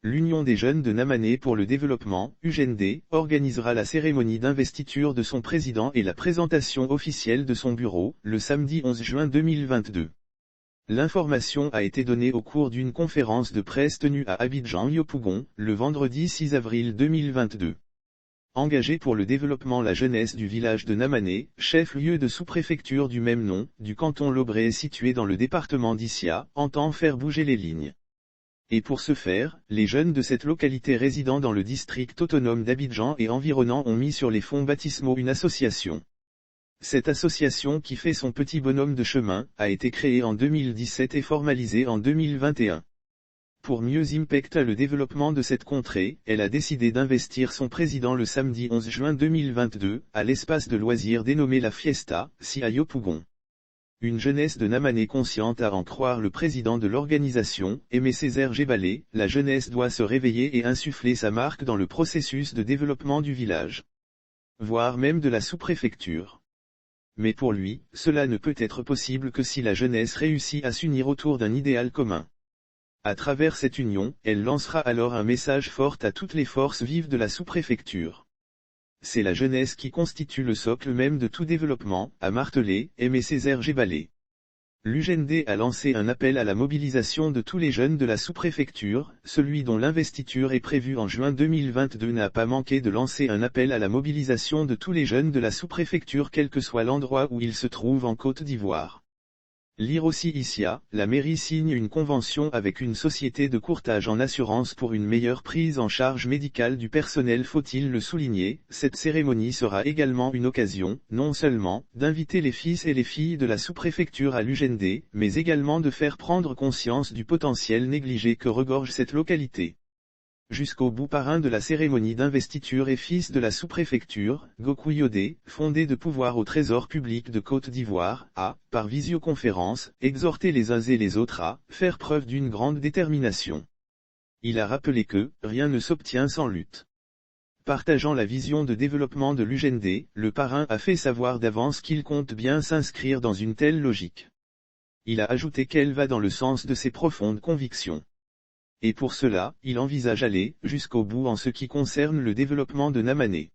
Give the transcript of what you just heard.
l'Union des jeunes de Namané pour le développement, UJND, organisera la cérémonie d'investiture de son président et la présentation officielle de son bureau, le samedi 11 juin 2022. L'information a été donnée au cours d'une conférence de presse tenue à Abidjan Yopougon, le vendredi 6 avril 2022. Engagé pour le développement la jeunesse du village de Namané, chef-lieu de sous-préfecture du même nom, du canton Lobré situé dans le département d'Issia, entend faire bouger les lignes. Et pour ce faire, les jeunes de cette localité résidant dans le district autonome d'Abidjan et environnant ont mis sur les fonds baptismaux une association. Cette association qui fait son petit bonhomme de chemin, a été créée en 2017 et formalisée en 2021. Pour mieux impacter le développement de cette contrée, elle a décidé d'investir son président le samedi 11 juin 2022, à l'espace de loisirs dénommé la Fiesta, à Yopougon. Une jeunesse de Namané consciente à en croire le président de l'organisation, Aimé Césaire Gébalé, la jeunesse doit se réveiller et insuffler sa marque dans le processus de développement du village. Voire même de la sous-préfecture. Mais pour lui, cela ne peut être possible que si la jeunesse réussit à s'unir autour d'un idéal commun. À travers cette union, elle lancera alors un message fort à toutes les forces vives de la sous-préfecture. C'est la jeunesse qui constitue le socle même de tout développement, a martelé Aimé Césaire Gébalé. L'UJND a lancé un appel à la mobilisation de tous les jeunes de la sous-préfecture, celui dont l'investiture est prévue en juin 2022 n'a pas manqué de lancer un appel à la mobilisation de tous les jeunes de la sous-préfecture quel que soit l'endroit où ils se trouvent en Côte d'Ivoire. Lire aussi Issia, la mairie signe une convention avec une société de courtage en assurance pour une meilleure prise en charge médicale du personnel. Faut-il le souligner, cette cérémonie sera également une occasion, non seulement, d'inviter les fils et les filles de la sous-préfecture à l'UJND, mais également de faire prendre conscience du potentiel négligé que regorge cette localité. Jusqu'au bout parrain de la cérémonie d'investiture et fils de la sous-préfecture, Gokou Yodé, fondé de pouvoir au trésor public de Côte d'Ivoire, a, par visioconférence, exhorté les uns et les autres à faire preuve d'une grande détermination. Il a rappelé que rien ne s'obtient sans lutte. Partageant la vision de développement de l'UJND, le parrain a fait savoir d'avance qu'il compte bien s'inscrire dans une telle logique. Il a ajouté qu'elle va dans le sens de ses profondes convictions. Et pour cela, il envisage aller jusqu'au bout en ce qui concerne le développement de Namané.